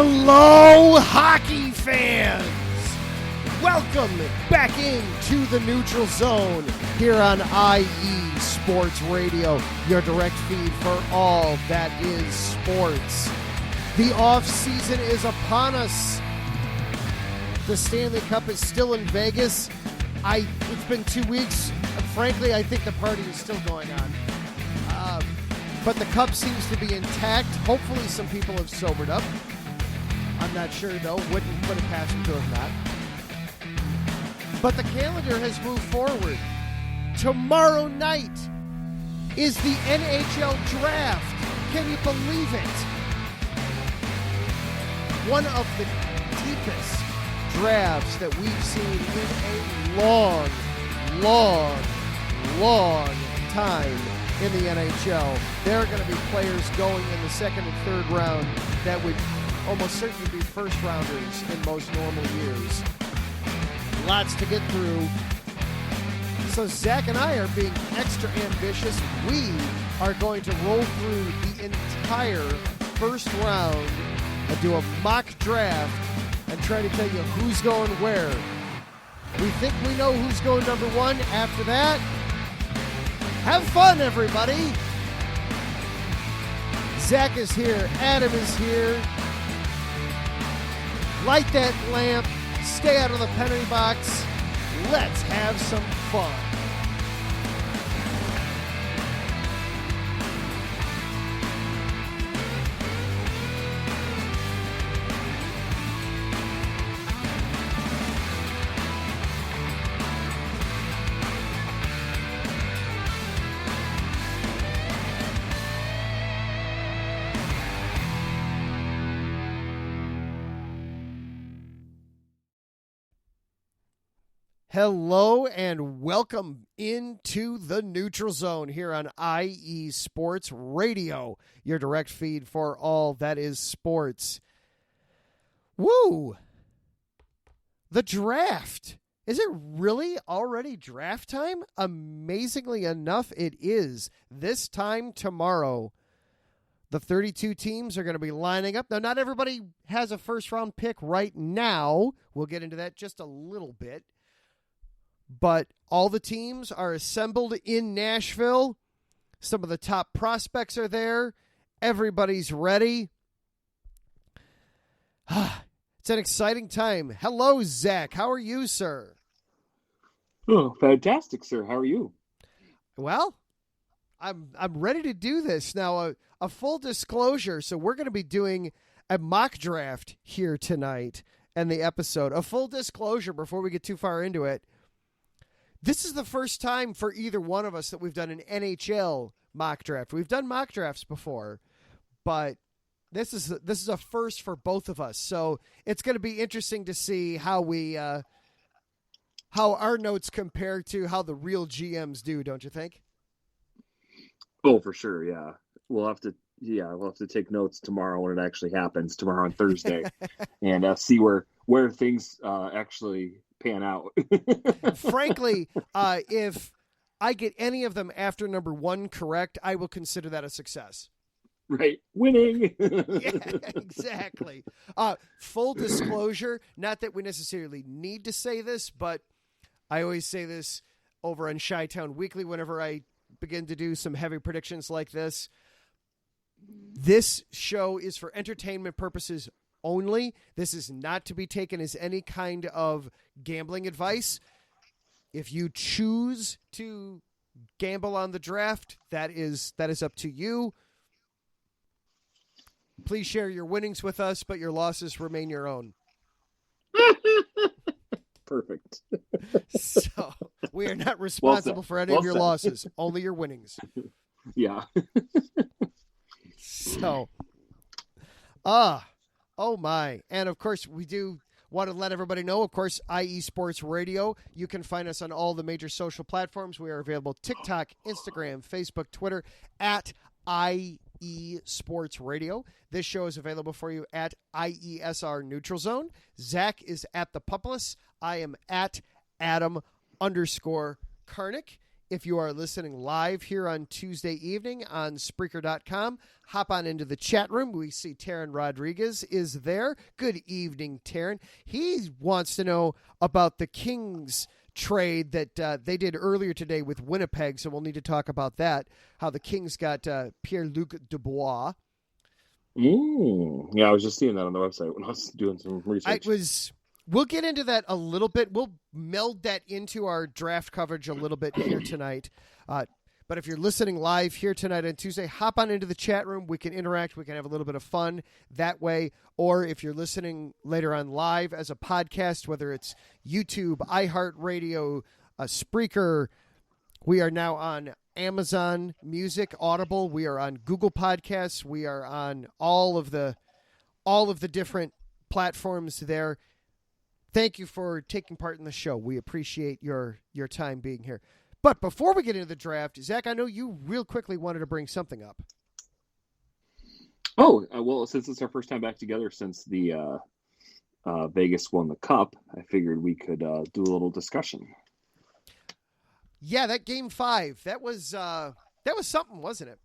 Hello, hockey fans! Welcome back into the Neutral Zone here on IE Sports Radio, your direct feed for all that is sports. The off-season is upon us. The Stanley Cup is still in Vegas. It's been 2 weeks. Frankly, I think the party is still going on. But the cup seems to be intact. Hopefully some people have sobered up. I'm not sure, though. Wouldn't put it past them to have not. But the calendar has moved forward. Tomorrow night is the NHL Draft. Can you believe it? One of the deepest drafts that we've seen in a long time in the NHL. There are going to be players going in the second and third round that would almost certainly be first rounders in most normal years. Lots to get through. So Zach and I are being extra ambitious. We are going to roll through the entire first round and do a mock draft and try to tell you who's going where. We think we know who's going number one. After that, have fun, everybody. Zach is here. Adam is here. Light that lamp. Stay out of the penalty box. Let's have some fun. Hello and welcome into the Neutral Zone here on IE Sports Radio, your direct feed for all that is sports. Woo! The draft. Is it really already draft time? Amazingly enough, it is. This time tomorrow, the 32 teams are going to be lining up. Now, not everybody has a first-round pick right now. We'll get into that just a little bit. But all the teams are assembled in Nashville. Some of the top prospects are there. Everybody's ready. It's an exciting time. Hello, Zach. How are you, sir? Oh, fantastic, sir. How are you? Well, I'm ready to do this. Now, a full disclosure. So we're going to be doing a mock draft here tonight and the episode. A full disclosure before we get too far into it. This is the first time for either one of us that we've done an NHL mock draft. We've done mock drafts before, but this is a first for both of us. So it's going to be interesting to see how our notes compare to how the real GMs do, don't you think? Oh, for sure, yeah. We'll have to take notes tomorrow when it actually happens, tomorrow on Thursday, and see where things actually pan out. Frankly, if I get any of them after number one correct, I will consider that a success. Right. Winning. Yeah, exactly. Full disclosure, not that we necessarily need to say this, but I always say this over on Chi-Town Weekly whenever I begin to do some heavy predictions like this. This show is for entertainment purposes only. This is not to be taken as any kind of gambling advice. If you choose to gamble on the draft, that is up to you. Please share your winnings with us, but your losses remain your own. Perfect. So we are not responsible for any of your losses, only your winnings. Yeah. So, oh my. And of course, we do want to let everybody know, of course, IE Sports Radio. You can find us on all the major social platforms. We are available TikTok, Instagram, Facebook, Twitter, at IE Sports Radio. This show is available for you at IESR Neutral Zone. Zach is at The Pupilus. I am at Adam_Karnick. If you are listening live here on Tuesday evening on Spreaker.com, hop on into the chat room. We see Taryn Rodriguez is there. Good evening, Taryn. He wants to know about the Kings trade that they did earlier today with Winnipeg, so we'll need to talk about that, how the Kings got Pierre-Luc Dubois. Yeah, I was just seeing that on the website when I was doing some research. We'll get into that a little bit. We'll meld that into our draft coverage a little bit here tonight. But if you're listening live here tonight on Tuesday, hop on into the chat room. We can interact. We can have a little bit of fun that way. Or if you're listening later on live as a podcast, whether it's YouTube, iHeartRadio, Spreaker, we are now on Amazon Music, Audible. We are on Google Podcasts. We are on all of the different platforms there. Thank you for taking part in the show. We appreciate your time being here. But before we get into the draft, Zach, I know you real quickly wanted to bring something up. Oh, well, since it's our first time back together since the Vegas won the Cup, I figured we could do a little discussion. Yeah, that Game 5, that was something, wasn't it?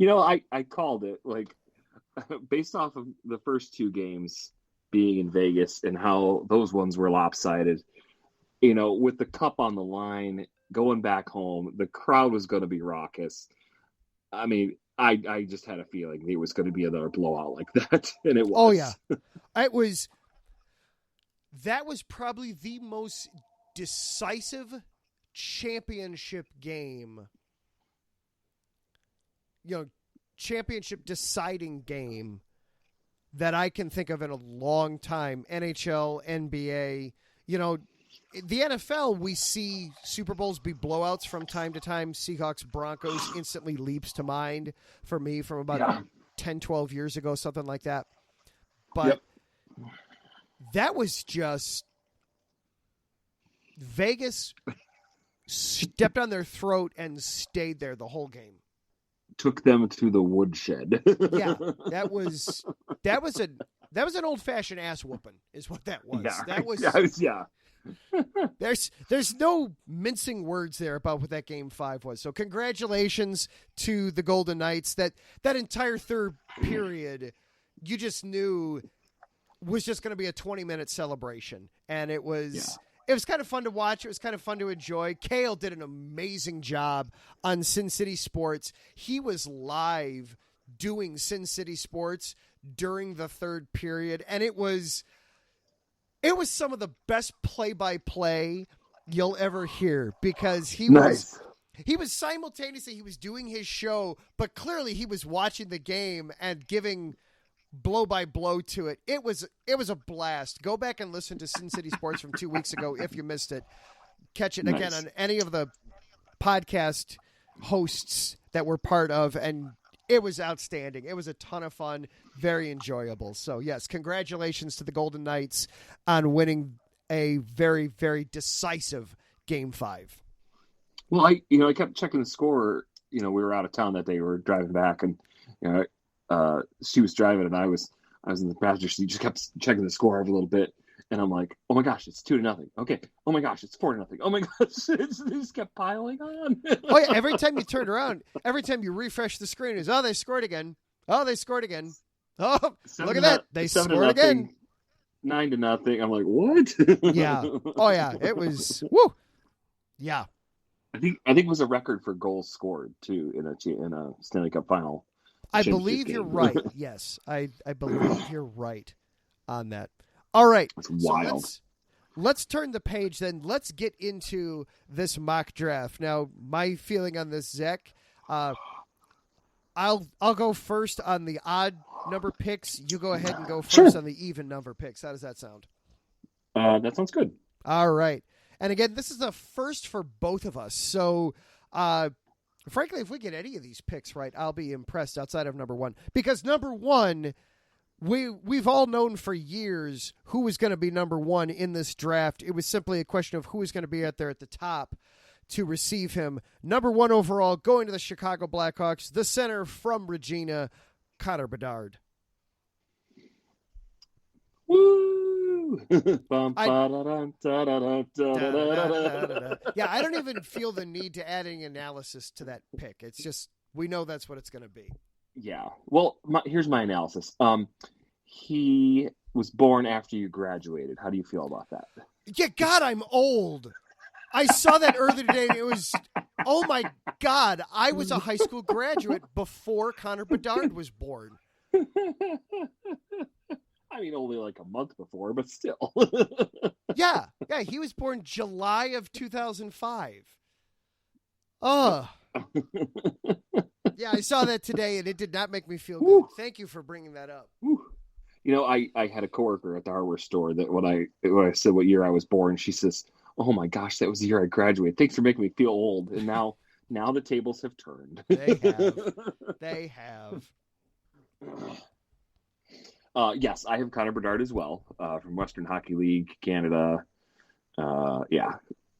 I called it, like, based off of the first two games being in Vegas and how those ones were lopsided, with the Cup on the line, going back home, the crowd was going to be raucous. I mean, I just had a feeling it was going to be another blowout like that, and it was. Oh, yeah. That was probably the most decisive championship game, championship deciding game that I can think of in a long time. NHL, NBA, the NFL, we see Super Bowls be blowouts from time to time. Seahawks, Broncos instantly leaps to mind for me from about 10, 12 years ago, something like that. But that was just Vegas stepped on their throat and stayed there the whole game. Took them to the woodshed. Yeah, that was an old-fashioned ass whooping, is what that was. Yeah, that was. Yeah. There's no mincing words there about what that Game 5 was. So congratulations to the Golden Knights. That entire third period, you just knew was just going to be a 20-minute celebration, and it was. Yeah. It was kind of fun to watch. It was kind of fun to enjoy. Kale did an amazing job on Sin City Sports. He was live doing Sin City Sports during the third period, and it was some of the best play-by-play you'll ever hear, because he was simultaneously, he was doing his show, but clearly he was watching the game and giving blow by blow to it. It was a blast. Go back and listen to Sin City Sports from 2 weeks ago if you missed it. Catch it again on any of the podcast hosts that we're part of, and it was outstanding. It was a ton of fun, very enjoyable. So yes, congratulations to the Golden Knights on winning a very, very decisive Game 5. Well, I kept checking the score. We were out of town that day. We were driving back, and she was driving, and I was in the passenger seat. Just kept checking the score every little bit, and I'm like, "Oh my gosh, it's 2-0." Okay. Oh my gosh, it's 4-0. Oh my gosh, it just kept piling on. Oh yeah, every time you turned around, every time you refresh the screen, is they scored again. Oh, they scored again. Oh, look at that, they scored again. 9-0. I'm like, what? Yeah. Oh yeah, it was. Woo. Yeah. I think it was a record for goals scored too in a Stanley Cup final. I believe you're right. Yes, I believe you're right on that. All right. That's wild. So let's turn the page then. Let's get into this mock draft. Now, my feeling on this, Zach, I'll go first on the odd number picks. You go ahead and go first on the even number picks. How does that sound? That sounds good. All right. And again, this is a first for both of us. So, frankly, if we get any of these picks right, I'll be impressed outside of number one. Because number one, we've all known for years who was going to be number one in this draft. It was simply a question of who was going to be out there at the top to receive him. Number one overall, going to the Chicago Blackhawks, the center from Regina, Connor Bedard. Woo! Yeah, I don't even feel the need to add any analysis to that pick. It's just we know that's what it's going to be. Yeah. Well, here's my analysis. He was born after you graduated. How do you feel about that? Yeah, God, I'm old. I saw that earlier today, and it was, oh my God, I was a high school graduate before Connor Bedard was born. I mean, only like a month before, but still. Yeah, he was born July of 2005. Oh. Yeah, I saw that today, and it did not make me feel good. Thank you for bringing that up. You know, I had a coworker at the hardware store that when I said what year I was born, she says, "Oh my gosh, that was the year I graduated. Thanks for making me feel old." And now the tables have turned. They have. Yes, I have Connor Bedard as well, from Western Hockey League, Canada. Yeah,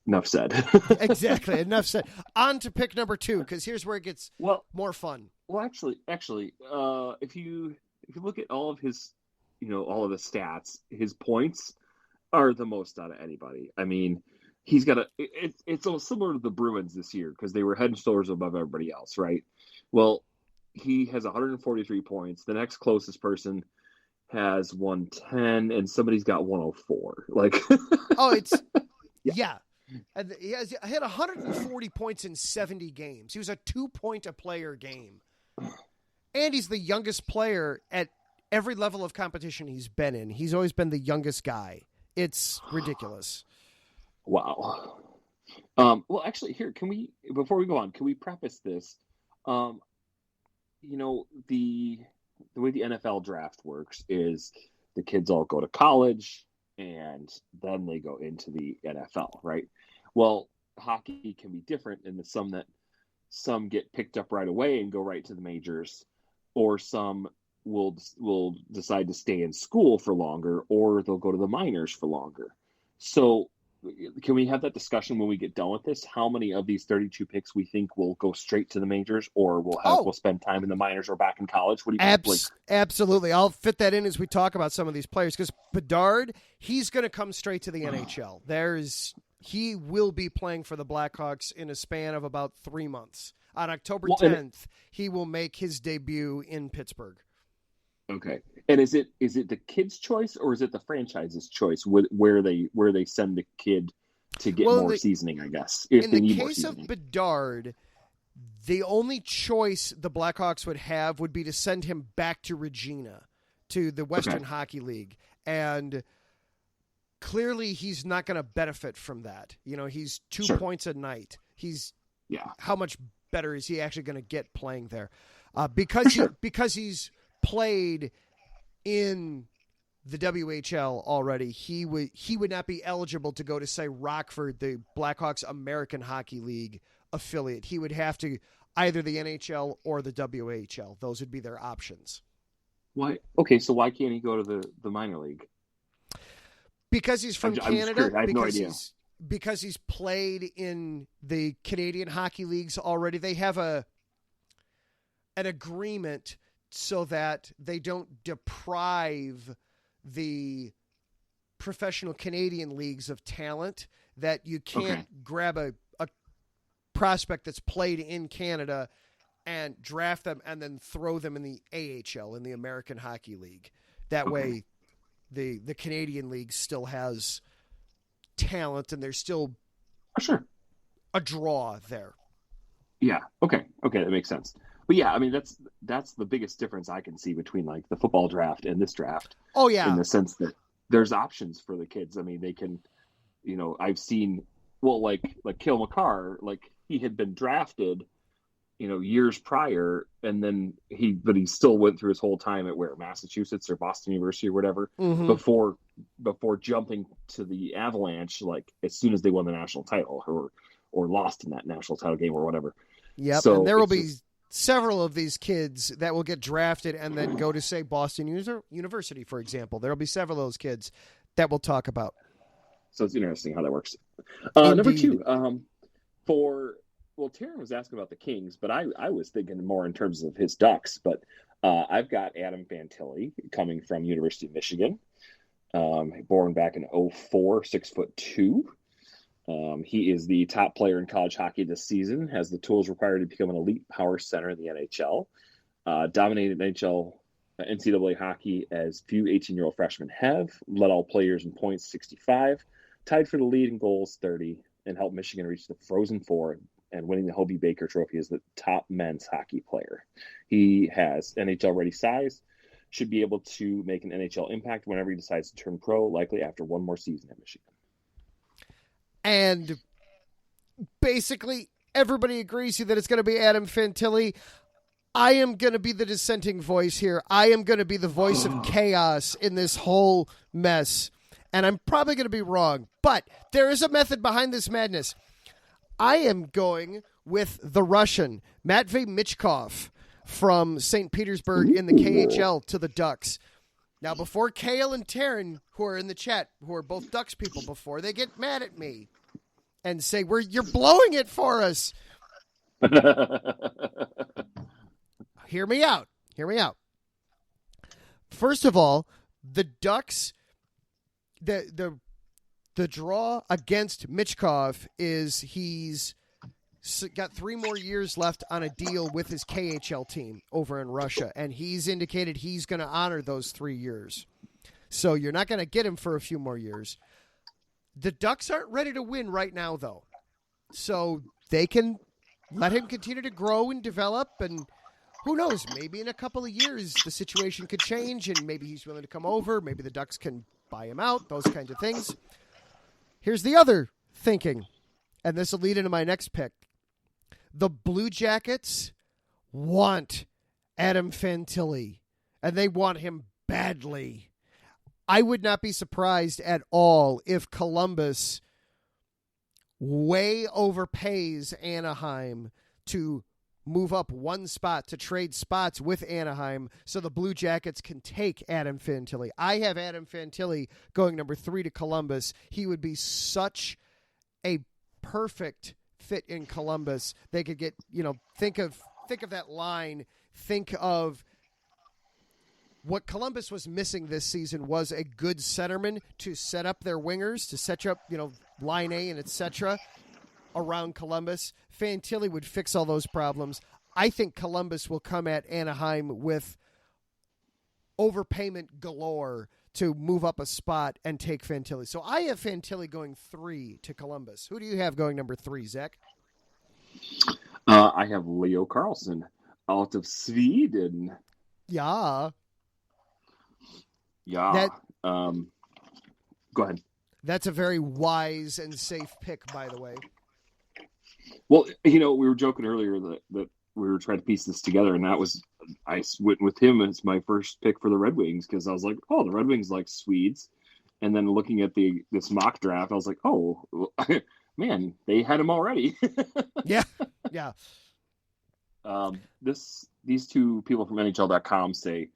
enough said. Exactly, enough said. On to pick number 2, because here's where it gets more fun. Well, actually, if you look at all of his, all of the stats, his points are the most out of anybody. I mean, he's got it's almost similar to the Bruins this year because they were head and shoulders above everybody else, right? Well, he has 143 points. The next closest person has 110, and somebody's got 104. Like, oh, it's yeah. And he had 140 points in 70 games. He was a 2-point-a-player game. And he's the youngest player at every level of competition he's been in. He's always been the youngest guy. It's ridiculous. Wow. Well, actually, here, before we go on, can we preface this? The way the NFL draft works is the kids all go to college and then they go into the NFL, right? Well, hockey can be different in that some get picked up right away and go right to the majors, or some will decide to stay in school for longer, or they'll go to the minors for longer. So can we have that discussion when we get done with this? How many of these 32 picks we think will go straight to the majors, or we'll spend time in the minors or back in college? What do you think? Absolutely. I'll fit that in as we talk about some of these players, because Bedard, he's going to come straight to the NHL. He will be playing for the Blackhawks in a span of about 3 months. On October 10th, he will make his debut in Pittsburgh. Okay. And is it the kid's choice, or is it the franchise's choice where they send the kid to get more seasoning, I guess? In the case of Bedard, the only choice the Blackhawks would have would be to send him back to Regina, to the Western Hockey League. And clearly he's not going to benefit from that. He's 2 points a night. How much better is he actually going to get playing there? Because he's played in the WHL already, he would not be eligible to go to, say, Rockford, the Blackhawks American Hockey League affiliate. He would have to either the NHL or the WHL. Those would be their options. Why? Okay, so why can't he go to the minor league? Because he's from Canada. I have no idea. Because he's played in the Canadian hockey leagues already. They have an agreement so that they don't deprive the professional Canadian leagues of talent, that you can't grab a prospect that's played in Canada and draft them and then throw them in the AHL, in the American Hockey League. That way the Canadian league still has talent and there's still a draw there. Yeah. Okay. That makes sense. But yeah, I mean, that's the biggest difference I can see between like the football draft and this draft. Oh yeah. In the sense that there's options for the kids. I mean, they can, I've seen, like Cale Makar, like he had been drafted, years prior, and then he still went through his whole time at Massachusetts or Boston University or whatever, before jumping to the Avalanche, like as soon as they won the national title or lost in that national title game or whatever. Yep. So and there will be several of these kids that will get drafted and then go to, say, Boston University, for example. There will be several of those kids that we'll talk about. So it's interesting how that works. Number 2, Taryn was asking about the Kings, but I was thinking more in terms of his Ducks. But I've got Adam Fantilli coming from University of Michigan. Born back in '04, 6'2". He is the top player in college hockey this season, has the tools required to become an elite power center in the NHL. Dominated NCAA hockey as few 18-year-old freshmen have, led all players in points 65, tied for the lead in goals 30, and helped Michigan reach the Frozen Four and winning the Hobie Baker Trophy as the top men's hockey player. He has NHL-ready size, should be able to make an NHL impact whenever he decides to turn pro, likely after one more season at Michigan. And basically, everybody agrees that it's going to be Adam Fantilli. I am going to be the dissenting voice here. I am going to be the voice of chaos in this whole mess. And I'm probably going to be wrong. But there is a method behind this madness. I am going with the Russian, Matvey Michkov from St. Petersburg in the KHL to the Ducks. Now, before Kale and Taryn, who are in the chat, who are both Ducks people, before they get mad at me and say, you're blowing it for us. Hear me out. First of all, the Ducks, the draw against Michkov is he's got 3 more years left on a deal with his KHL team over in Russia, and he's indicated he's going to honor those 3 years. So you're not going to get him for a few more years. The Ducks aren't ready to win right now, though. So they can let him continue to grow and develop, and who knows, maybe in a couple of years the situation could change, and maybe he's willing to come over. Maybe the Ducks can buy him out, those kinds of things. Here's the other thinking, and this will lead into my next pick. The Blue Jackets want Adam Fantilli, and they want him badly. I would not be surprised at all if Columbus way overpays Anaheim to move up one spot, to trade spots with Anaheim so the Blue Jackets can take Adam Fantilli. I have Adam Fantilli going number 3 to Columbus. He would be such a perfect fit in Columbus. They could get, think of that line. Think of what Columbus was missing this season was a good centerman to set up their wingers, to set up, line A and etc. around Columbus. Fantilli would fix all those problems. I think Columbus will come at Anaheim with overpayment galore to move up a spot and take Fantilli. So I have Fantilli going 3 to Columbus. Who do you have going number 3, Zach? I have Leo Carlson out of Sweden. Yeah. Yeah. Go ahead. That's a very wise and safe pick, by the way. Well, we were joking earlier that we were trying to piece this together, and I went with him as my first pick for the Red Wings because I was like, oh, the Red Wings like Swedes. And then looking at this mock draft, I was like, oh, man, they had him already. Yeah. These two people from NHL.com say,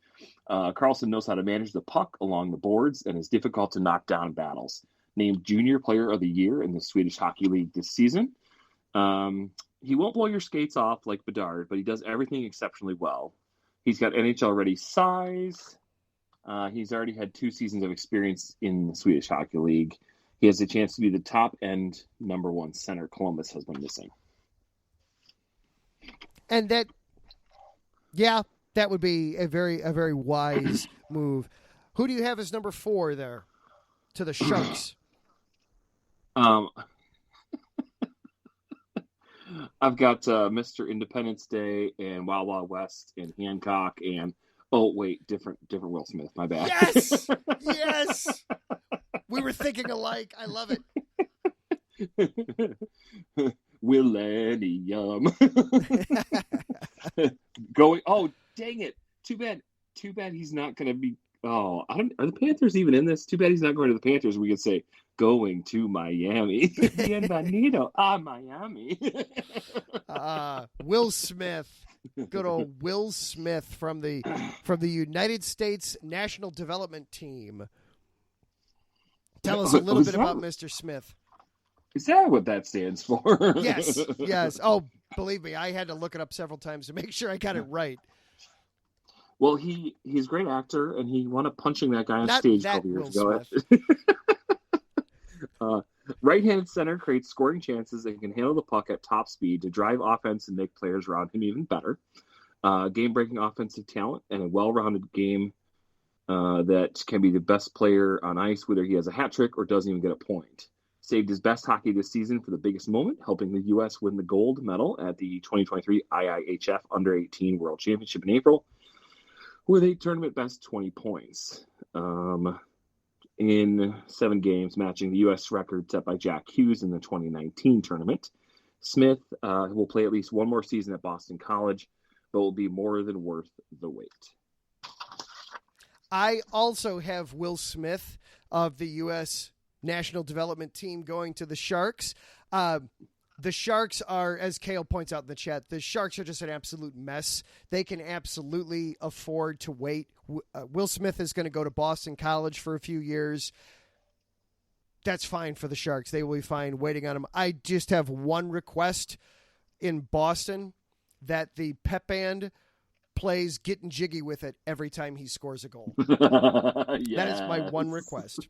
Carlson knows how to manage the puck along the boards and is difficult to knock down in battles. Named Junior Player of the Year in the Swedish Hockey League this season. He won't blow your skates off like Bedard, but he does everything exceptionally well. He's got NHL-ready size. He's already had 2 seasons of experience in the Swedish Hockey League. He has a chance to be the top-end number 1 center Columbus has been missing. And that would be a very wise move. Who do you have as number 4 there to the Sharks? I've got Mr. Independence Day and Wild Wild West and Hancock and different Will Smith. My bad. Yes. We were thinking alike. I love it. Millennium. Going. Oh, dang it! Too bad he's not going to be. Oh, are the Panthers even in this? Too bad he's not going to the Panthers. We could say going to Miami. Bienvenido a Miami. Will Smith, good old Will Smith from the United States National Development Team. Tell us a little bit about Mr. Smith. Is that what that stands for? Yes. Oh, believe me, I had to look it up several times to make sure I got it right. Well, he's a great actor, and he wound up punching that guy on Not stage a that couple years Will ago. Smith. Right-handed center creates scoring chances and can handle the puck at top speed to drive offense and make players around him even better. Game-breaking offensive talent and a well-rounded game that can be the best player on ice, whether he has a hat trick or doesn't even get a point. Saved his best hockey this season for the biggest moment, helping the U.S. win the gold medal at the 2023 IIHF Under-18 World Championship in April, with a tournament best 20 points. In 7 games, matching the U.S. record set by Jack Hughes in the 2019 tournament. Smith will play at least one more season at Boston College, but will be more than worth the wait. I also have Will Smith of the U.S. National Development Team going to the Sharks. The Sharks are, as Kale points out in the chat, the Sharks are just an absolute mess. They can absolutely afford to wait. Will Smith is going to go to Boston College for a few years. That's fine for the Sharks. They will be fine waiting on him. I just have one request in Boston, that the pep band plays Getting Jiggy with It every time he scores a goal. Yes. That is my one request.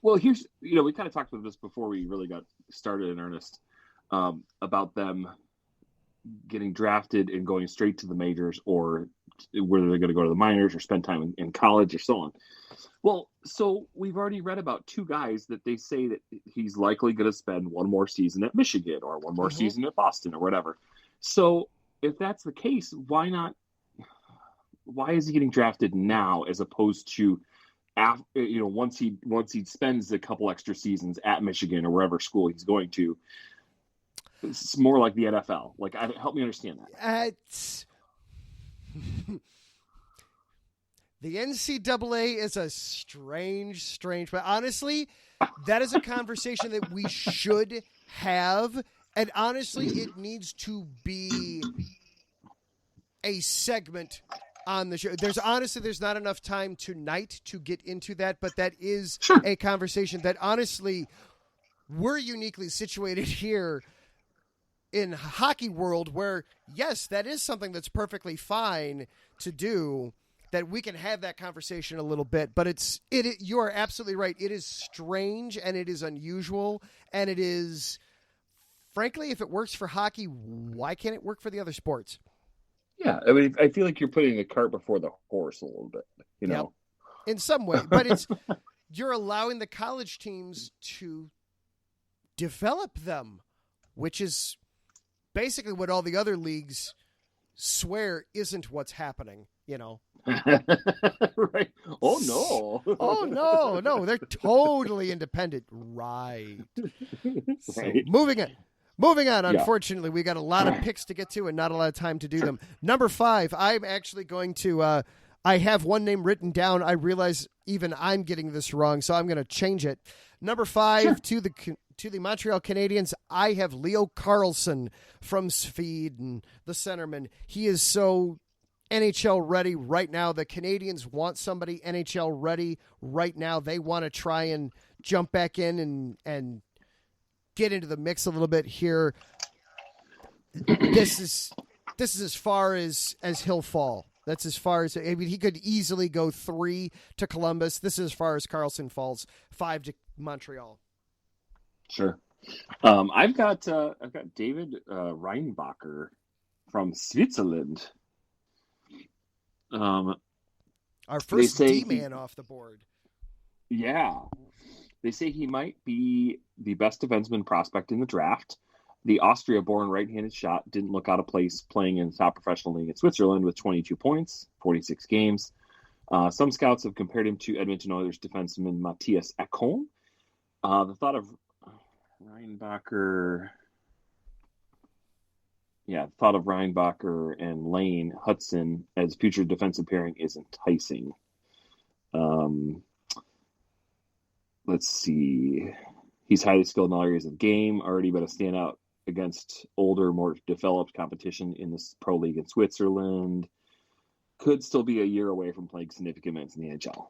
Well, here's, we kind of talked about this before we really got started in earnest, about them getting drafted and going straight to the majors, or whether they're going to go to the minors or spend time in college or so on. Well, so we've already read about 2 guys that they say that he's likely going to spend one more season at Michigan or one more season at Boston or whatever. So if that's the case, why is he getting drafted now as opposed to once he spends a couple extra seasons at Michigan or wherever school he's going to? It's more like the NFL. Help me understand that. The NCAA is a strange, but honestly, that is a conversation that we should have. And honestly, it needs to be a segment on the show. There's not enough time tonight to get into that, but that is a conversation that honestly, we're uniquely situated here in hockey world where, yes, that is something that's perfectly fine to do, that we can have that conversation a little bit, but you are absolutely right. It is strange and it is unusual, and it is, frankly, if it works for hockey, why can't it work for the other sports? Yeah, I mean, I feel like you're putting the cart before the horse a little bit, Yep. In some way, but you're allowing the college teams to develop them, which is basically what all the other leagues swear isn't what's happening, Right. Oh, no, they're totally independent. Right. So, moving on. Unfortunately, we got a lot of picks to get to and not a lot of time to do them. Number 5, I'm actually going to I have one name written down. I realize even I'm getting this wrong, so I'm going to change it. Number 5 to the Montreal Canadiens, I have Leo Carlson from Sweden, the centerman. He is so NHL ready right now. The Canadiens want somebody NHL ready right now. They want to try and jump back in and get into the mix a little bit here. This is as far as he'll fall. That's as far as, I mean, he could easily go 3 to Columbus. This is as far as Carlson falls, 5 to Montreal. Sure. I've got David Reinbacher from Switzerland. Our first D-man off the board. Yeah. They say he might be the best defenseman prospect in the draft. The Austria-born right-handed shot didn't look out of place playing in the top professional league in Switzerland with 22 points, 46 games. Some scouts have compared him to Edmonton Oilers defenseman Matthias Ekholm. The thought of Reinbacher and Lane Hudson as future defensive pairing is enticing. Let's see. He's highly skilled in all areas of the game, already been a standout against older, more developed competition in this pro league in Switzerland. Could still be a year away from playing significant minutes in the NHL.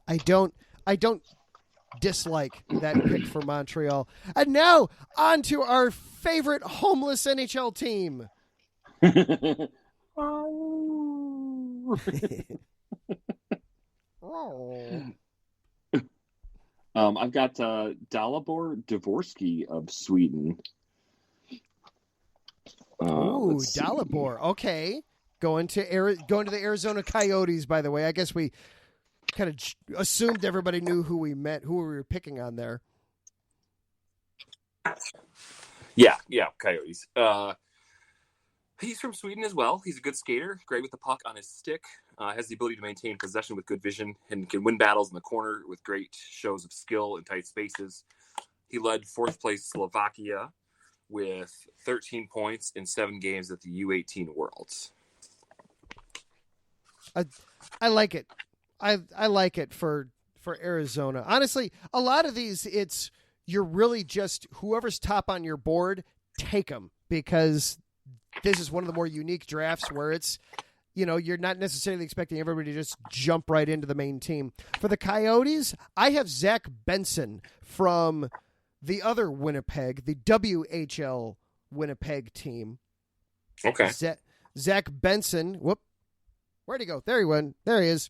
I don't dislike that pick for Montreal. And now on to our favorite homeless NHL team. I've got Dalibor Dvorsky of Sweden. Dalibor. Okay. Going to the Arizona Coyotes, by the way. I guess we kind of assumed everybody knew who we were picking on there. Yeah, Coyotes. He's from Sweden as well. He's a good skater, great with the puck on his stick, has the ability to maintain possession with good vision, and can win battles in the corner with great shows of skill in tight spaces. He led fourth place Slovakia with 13 points in 7 games at the U18 Worlds. I like it. I like it for Arizona. Honestly, a lot of these, you're really just whoever's top on your board, take them, because this is one of the more unique drafts where it's, you're not necessarily expecting everybody to just jump right into the main team. For the Coyotes, I have Zach Benson from the other Winnipeg, the WHL Winnipeg team. Okay. Zach Benson. Where'd he go? There he went. There he is.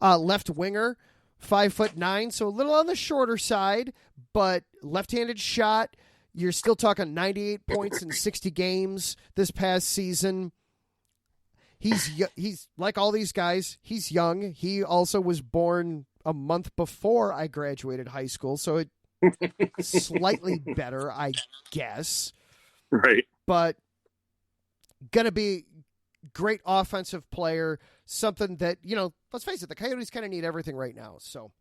Left winger, 5'9", so a little on the shorter side, but left-handed shot. You're still talking 98 points in 60 games this past season. He's like all these guys. He's young. He also was born a month before I graduated high school, so it's slightly better, I guess. Right. But gonna be great offensive player, something that, let's face it, the Coyotes kind of need everything right now. So,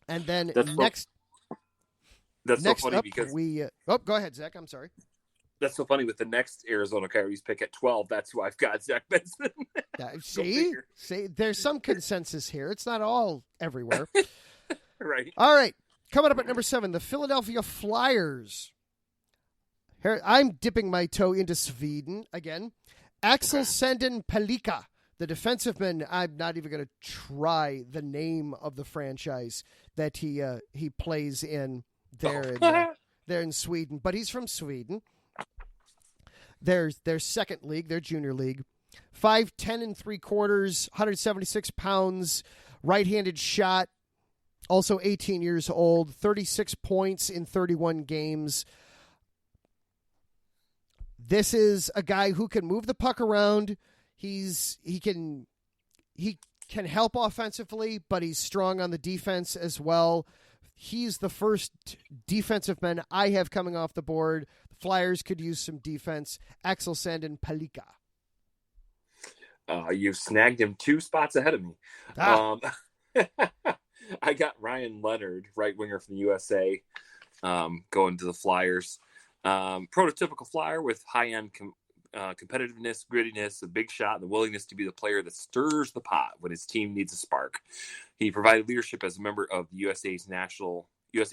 and then next so funny up, because go ahead, Zach. I'm sorry. That's so funny with the next Arizona Coyotes pick at 12. That's who I've got, Zach Benson. See, there's some consensus here. It's not all everywhere. Right. All right. Coming up at number 7, the Philadelphia Flyers. Here, I'm dipping my toe into Sweden again. Axel Sandin Pelika, the defenseman. I'm not even going to try the name of the franchise that he plays in there in Sweden, but he's from Sweden. Their second league, their junior league. 5'10" ¾ 176 pounds, right-handed shot, also 18 years old, 36 points in 31 games. This is a guy who can move the puck around. He can help offensively, but he's strong on the defense as well. He's the first defensive man I have coming off the board. The Flyers could use some defense. Axel Sandin Pelika. You've snagged him 2 spots ahead of me. I got Ryan Leonard, right winger from the USA, going to the Flyers. Prototypical Flyer with high-end competitiveness, grittiness, a big shot, and the willingness to be the player that stirs the pot when his team needs a spark. He provided leadership as a member of the USA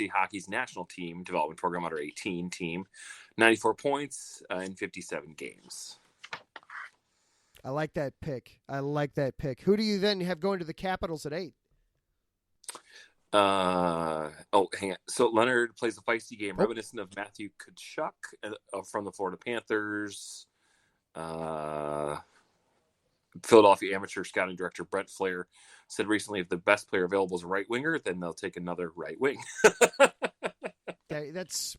Hockey's national team development program under 18 team, 94 points in 57 games. I like that pick. Who do you then have going to the Capitals at 8? Hang on. So Leonard plays a feisty game reminiscent of Matthew Tkachuk from the Florida Panthers. Philadelphia amateur scouting director Brent Flair said recently, if the best player available is a right winger, then they'll take another right wing. Okay, that's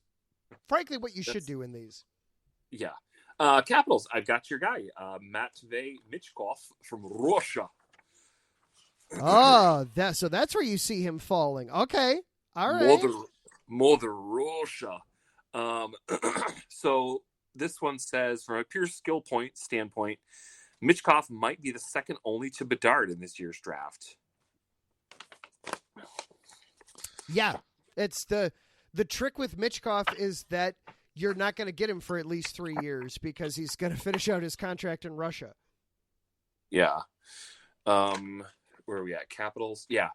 frankly what you should do in these. Yeah. Capitals, I've got your guy, Matvey Michkov from Russia. Oh, so that's where you see him falling. Okay. All right. Mother Russia. So this one says, from a pure skill point standpoint, Michkov might be the second only to Bedard in this year's draft. Yeah. It's the trick with Michkov is that you're not going to get him for at least 3 years because he's going to finish out his contract in Russia. Yeah. Where are we at? Capitals? Yeah.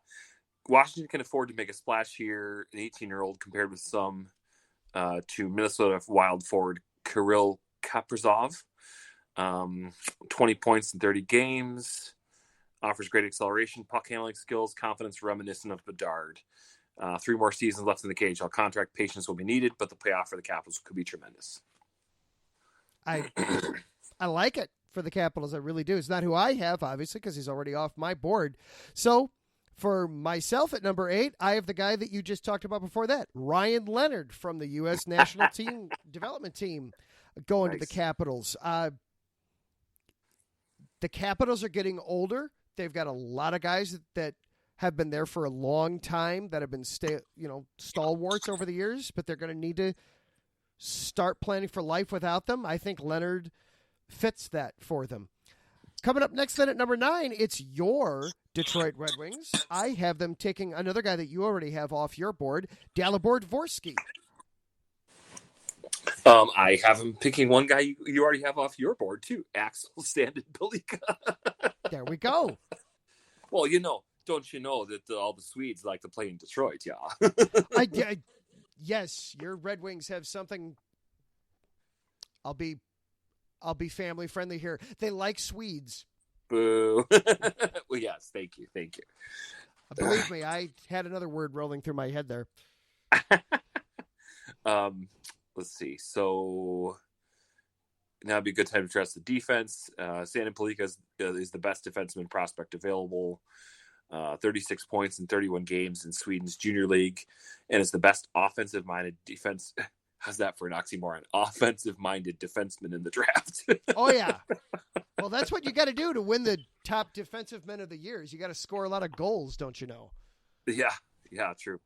Washington can afford to make a splash here. An 18-year-old compared with some to Minnesota Wild forward Kirill Kaprizov. 20 points in 30 games. Offers great acceleration, puck handling skills, confidence reminiscent of Bedard. 3 more seasons left in the KHL contract. Patience will be needed, but the payoff for the Capitals could be tremendous. I like it for the Capitals. I really do. It's not who I have, obviously, because he's already off my board. So for myself at number 8, I have the guy that you just talked about before that, Ryan Leonard from the U.S. National Team Development Team, going to the Capitals. The Capitals are getting older. They've got a lot of guys that have been there for a long time that have been stalwarts over the years, but they're going to need to start planning for life without them. I think Leonard fits that for them. Coming up next then at number 9, it's your Detroit Red Wings. I have them taking another guy that you already have off your board, Dalibor Dvorsky. I have him picking one guy you already have off your board, too, Axel Sandin-Pellikka. There we go. Well, don't you know that all the Swedes like to play in Detroit, yeah? Yes, your Red Wings have something. I'll be family friendly here. They like Swedes. Boo. Well, yes, thank you. Believe me, I had another word rolling through my head there. Let's see. So now would be a good time to address the defense. Sandin-Pellikka is the best defenseman prospect available. 36 points in 31 games in Sweden's junior league, and is the best offensive-minded defense. How's that for an oxymoron? Offensive-minded defenseman in the draft. Oh, yeah. Well, that's what you got to do to win the top defensive men of the year. You got to score a lot of goals, don't you know? Yeah, true.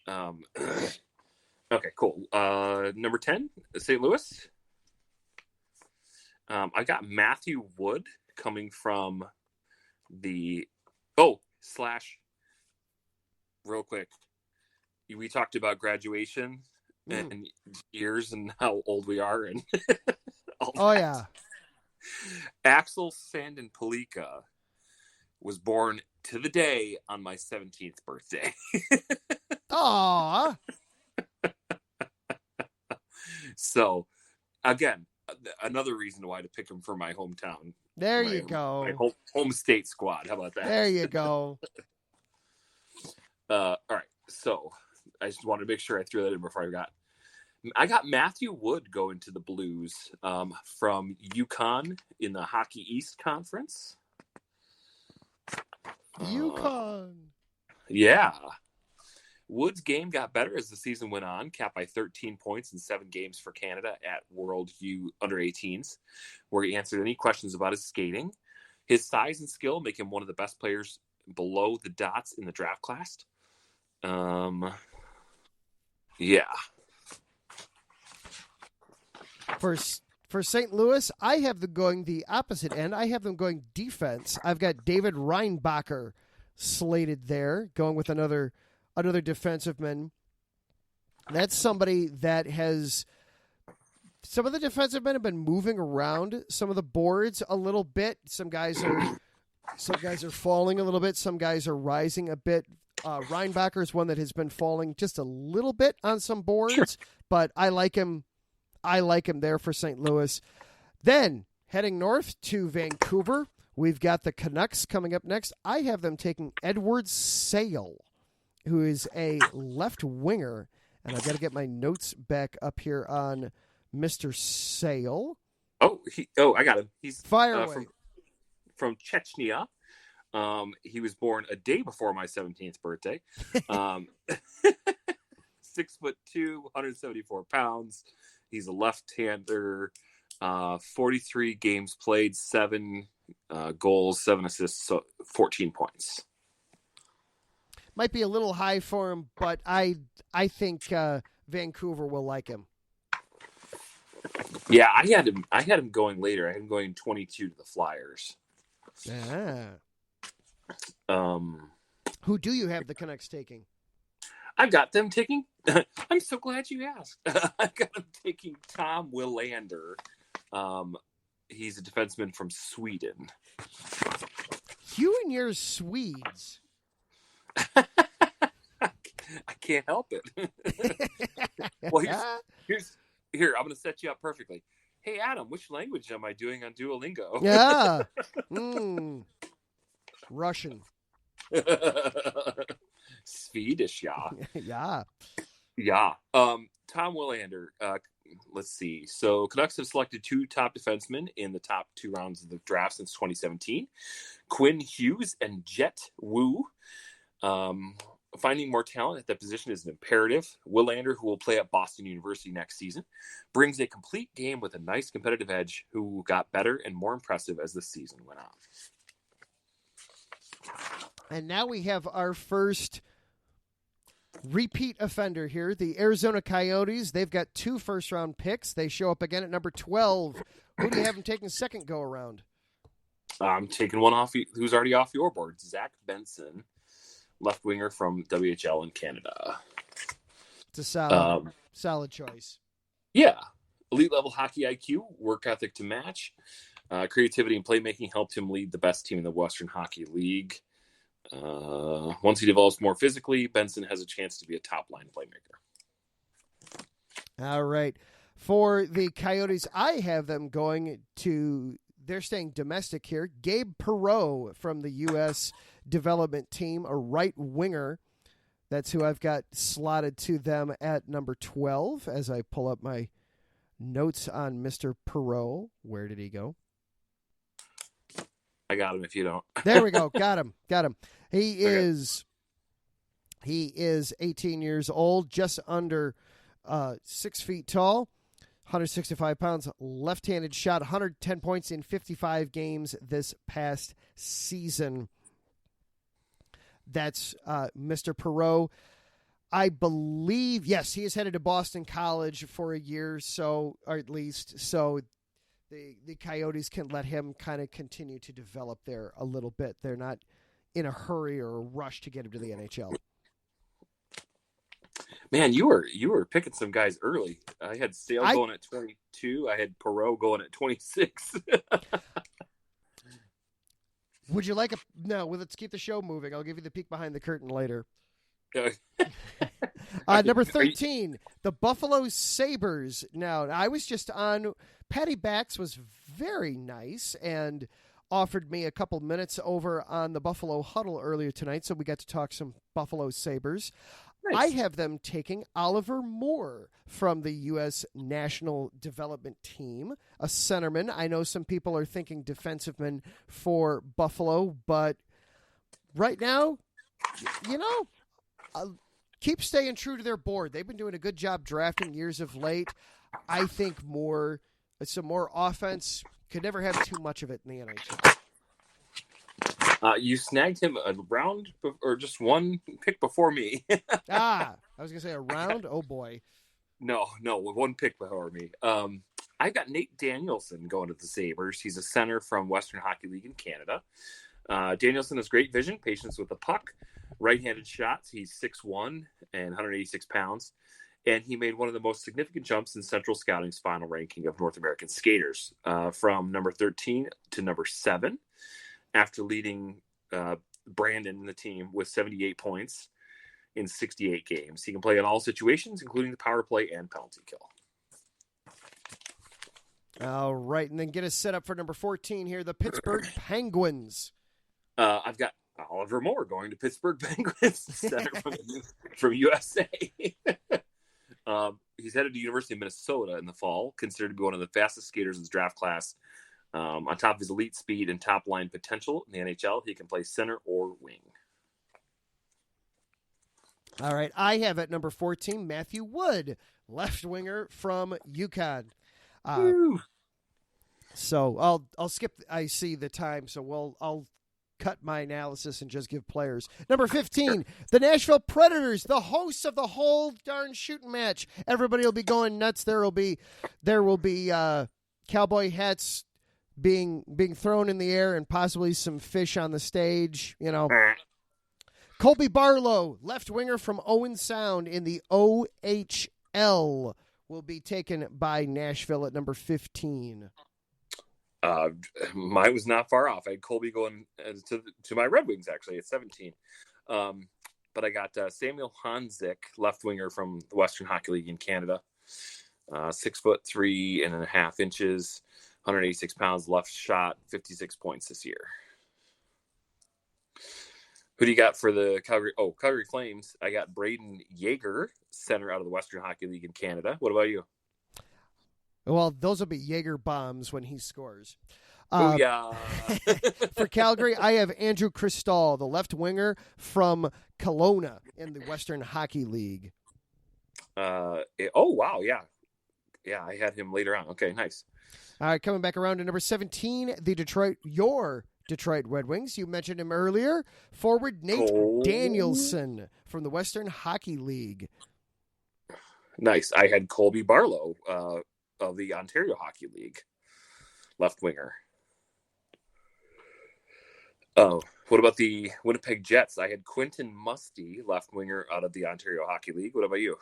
Okay, cool. Number 10, St. Louis. I got Matthew Wood coming from the real quick. We talked about graduation and years and how old we are and yeah. Axel Sandin-Pellikka was born to the day on my 17th birthday. Aww. So, again, another reason why to pick him for my hometown. There you go. My home state squad. How about that? There you go. All right. So, I just wanted to make sure I threw that in before I forgot. I got Matthew Wood going to the Blues from UConn in the Hockey East Conference. UConn. Yeah. Wood's game got better as the season went on, capped by 13 points in 7 games for Canada at World U Under-18s, where he answered any questions about his skating. His size and skill make him one of the best players below the dots in the draft class. Yeah. For St. Louis, I have them going the opposite end. I have them going defense. I've got David Reinbacher slated there, going with another defensive man. That's somebody that has. Some of the defensive men have been moving around some of the boards a little bit. Some guys are falling a little bit. Some guys are rising a bit. Reinbacher is one that has been falling just a little bit on some boards, but I like him. I like him there for St. Louis. Then heading north to Vancouver, we've got the Canucks coming up next. I have them taking Edward Sale, who is a left winger, and I've got to get my notes back up here on Mr. Sale. I got him. He's fire away. From Chechnya. He was born a day before my 17th birthday. 6'2", 174 pounds. He's a left-hander. 43 games played, 7 goals, 7 assists, so 14 points. Might be a little high for him, but I think Vancouver will like him. Yeah, I had him going later. I had him going 22 to the Flyers. Who do you have the Canucks taking? I've got them taking. I'm so glad you asked. I've got them taking Tom Willander. He's a defenseman from Sweden. You and your Swedes. I can't help it. Well, here. I'm going to set you up perfectly. Hey, Adam, which language am I doing on Duolingo? Yeah. Russian. Swedish, yeah. Yeah. Yeah. Tom Willander. Let's see. So Canucks have selected 2 top defensemen in the top 2 rounds of the draft since 2017. Quinn Hughes and Jet Wu. Finding more talent at that position is an imperative. Willander, who will play at Boston University next season, brings a complete game with a nice competitive edge who got better and more impressive as the season went on. And now we have our first repeat offender here. The Arizona Coyotes, they've got 2 first-round picks. They show up again at number 12. Who do you have them taking second go-around? I'm taking one off who's already off your board, Zach Benson, left winger from WHL in Canada. It's a solid choice. Yeah. Elite level hockey IQ, work ethic to match. Creativity and playmaking helped him lead the best team in the Western Hockey League. Once he develops more physically, Benson has a chance to be a top-line playmaker. All right. For the Coyotes, I have them going to, they're staying domestic here, Gabe Perreault from the U.S. development team, a right winger. That's who I've got slotted to them at number 12 as I pull up my notes on Mr. Perreault. Where did he go? I got him if you don't. There we go. Got him. He is 18 years old, just under 6 feet tall, 165 pounds, left-handed shot, 110 points in 55 games this past season. That's Mr. Perreault. I believe, yes, he is headed to Boston College for a year, so, or at least, so the Coyotes can let him kind of continue to develop there a little bit. They're not in a hurry or a rush to get him to the NHL. Man, you were picking some guys early. I had Sale going at 22. I had Perreault going at 26. Would you like a... No, well, let's keep the show moving. I'll give you the peek behind the curtain later. Number 13, the Buffalo Sabres. Now, I was just on... Patty Bax was very nice and offered me a couple minutes over on the Buffalo Huddle earlier tonight, so we got to talk some Buffalo Sabres. Nice. I have them taking Oliver Moore from the U.S. National Development Team, a centerman. I know some people are thinking defensiveman for Buffalo, but right now, keep staying true to their board. They've been doing a good job drafting years of late. I think some more offense. Could never have too much of it in the NHL. You snagged him a round or just one pick before me. I was going to say a round? Oh, boy. No, one pick before me. I got Nate Danielson going to the Sabres. He's a center from Western Hockey League in Canada. Danielson has great vision, patience with the puck, right-handed shots. He's 6'1" and 186 pounds. And he made one of the most significant jumps in Central Scouting's final ranking of North American skaters, from number 13 to number 7, after leading Brandon and the team with 78 points in 68 games. He can play in all situations, including the power play and penalty kill. All right, and then get us set up for number 14 here, the Pittsburgh Penguins. I've got Oliver Moore going to Pittsburgh Penguins, center from USA. He's headed to University of Minnesota in the fall, considered to be one of the fastest skaters in his draft class. On top of his elite speed and top-line potential in the NHL, he can play center or wing. All right, I have at number 14, Matthew Wood, left winger from UConn. So I'll skip. I see the time, so I'll cut my analysis and just give players. Number 15, the Nashville Predators, the hosts of the whole darn shooting match. Everybody will be going nuts. There will be cowboy hats being thrown in the air and possibly some fish on the stage. Colby Barlow, left winger from Owen Sound in the OHL, will be taken by Nashville at number 15. Mine was not far off. I had Colby going to my Red Wings, actually, at 17. But I got Samuel Hanzik, left winger from the Western Hockey League in Canada. 6'3.5", 186 pounds, left shot, 56 points this year. Who do you got for the Calgary Flames? I got Braden Yeager, center out of the Western Hockey League in Canada. What about you? Well, those will be Jaeger bombs when he scores. Oh, yeah. For Calgary, I have Andrew Cristall, the left winger from Kelowna in the Western Hockey League. Wow. Yeah. Yeah, I had him later on. Okay, nice. All right, coming back around to number 17, your Detroit Red Wings. You mentioned him earlier. Forward Nate Danielson from the Western Hockey League. Nice. I had Colby Barlow of the Ontario Hockey League, left winger. Oh, what about the Winnipeg Jets? I had Quentin Musty, left winger out of the Ontario Hockey League. What about you?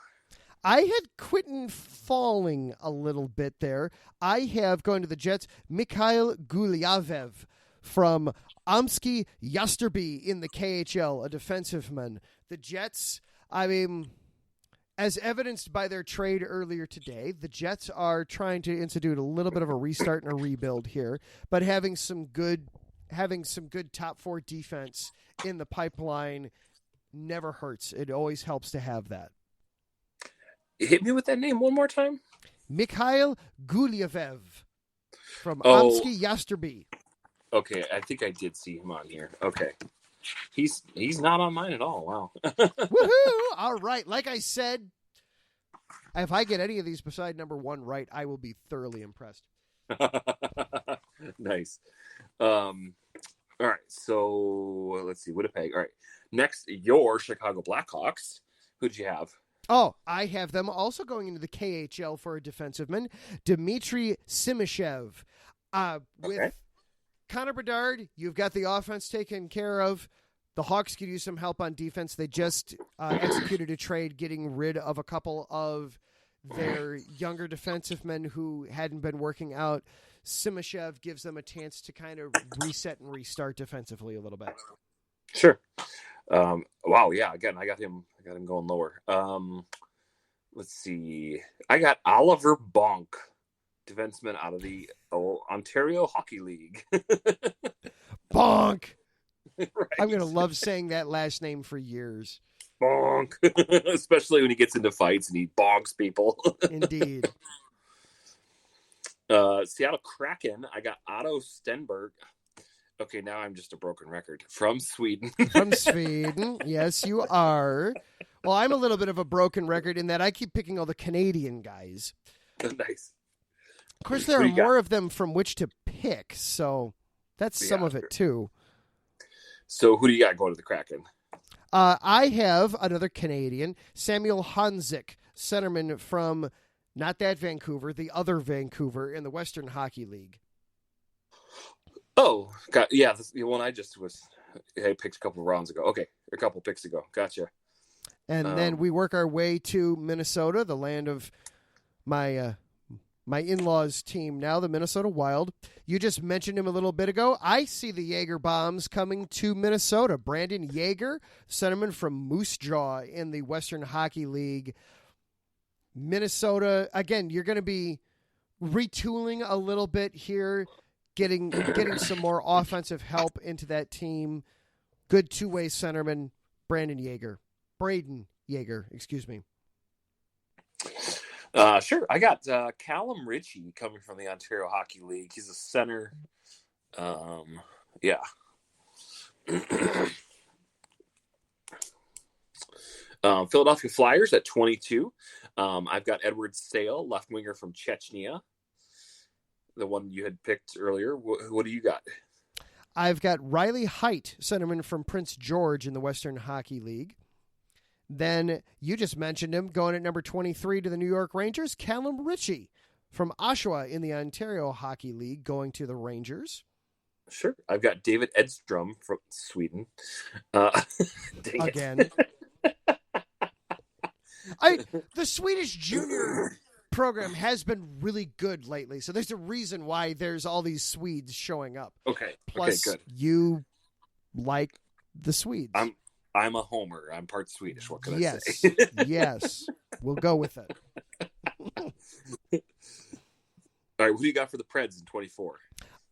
I had Quentin falling a little bit there. I have, going to the Jets, Mikhail Gulyavev from Omsky Yasterby in the KHL, a defensiveman. The Jets, I mean, as evidenced by their trade earlier today, the Jets are trying to institute a little bit of a restart and a rebuild here, but having some good top four defense in the pipeline never hurts. It always helps to have that. Hit me with that name one more time. Mikhail Gulyavev from Omsky Yasterby. Okay, I think I did see him on here. Okay. He's not on mine at all. Wow. Woohoo! All right. Like I said, if I get any of these beside number one right, I will be thoroughly impressed. Nice. All right. So let's see. Winnipeg. All right. Next, your Chicago Blackhawks. Who'd you have? Oh, I have them also going into the KHL for a defenseman, Dmitry Simishev. With Connor Bedard, you've got the offense taken care of. The Hawks could use some help on defense. They just executed a trade getting rid of a couple of their younger defensive-men who hadn't been working out. Simishev gives them a chance to kind of reset and restart defensively a little bit. Sure. Wow. Yeah. Again, I got him going lower. Let's see. I got Oliver Bonk, defenseman out of the Ontario Hockey League. Bonk. Right. I'm going to love saying that last name for years. Bonk. Especially when he gets into fights and he bonks people. Indeed. Seattle Kraken, I got Otto Stenberg. Okay, now I'm just a broken record. From Sweden. From Sweden. Yes, you are. Well, I'm a little bit of a broken record in that I keep picking all the Canadian guys. Nice. Of course, there are more of them from which to pick, so that's some of it, too. So who do you got going to the Kraken? I have another Canadian, Samuel Hanzik, centerman from not that Vancouver, the other Vancouver in the Western Hockey League. Oh, yeah, the one I picked a couple of rounds ago. Okay, a couple picks ago. Gotcha. And then we work our way to Minnesota, the land of my in-laws team now, the Minnesota Wild. You just mentioned him a little bit ago. I see the Jaeger bombs coming to Minnesota. Brandon Yeager, centerman from Moose Jaw in the Western Hockey League. Minnesota, again, you're going to be retooling a little bit here, getting some more offensive help into that team. Good two-way centerman, Braden Yeager, excuse me. Sure. I got Callum Ritchie coming from the Ontario Hockey League. He's a center. Yeah. Philadelphia Flyers at 22. I've got Edward Sale, left winger from Chechnya, the one you had picked earlier. What do you got? I've got Riley Height, centerman from Prince George in the Western Hockey League. Then you just mentioned him, going at number 23 to the New York Rangers, Callum Ritchie from Oshawa in the Ontario Hockey League, going to the Rangers. Sure. I've got David Edstrom from Sweden. Again. The Swedish junior program has been really good lately, so there's a reason why there's all these Swedes showing up. Okay. Plus, good. You like the Swedes. I'm a homer. I'm part Swedish. What can I say? Yes. We'll go with it. All right. Who do you got for the Preds in 24?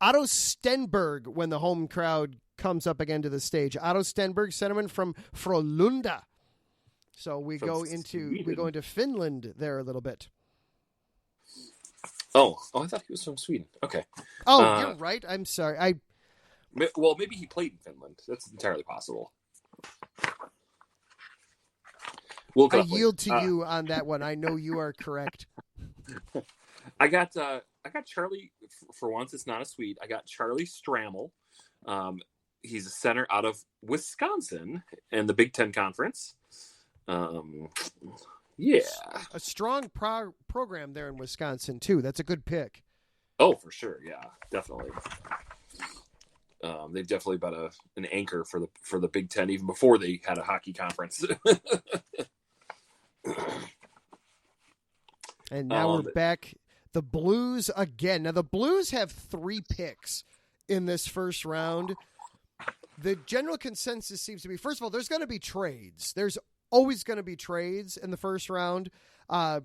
Otto Stenberg when the home crowd comes up again to the stage. Otto Stenberg, centerman from Frölunda. So we go into Finland there a little bit. Oh, I thought he was from Sweden. Okay. Oh, you're right. I'm sorry. Well, maybe he played in Finland. That's entirely possible. I yield to you on that one. I know you are correct. I got Charlie. For once, it's not a Swede. I got Charlie Strammel. He's a center out of Wisconsin in the Big Ten Conference. Yeah, a strong program there in Wisconsin too. That's a good pick. Oh, for sure. Yeah, definitely. They've definitely been an anchor for the Big Ten even before they had a hockey conference. And now we're back. The Blues again. Now the Blues have 3 picks in this first round. The general consensus seems to be, first of all, there's going to be trades. There's always going to be trades in the first round.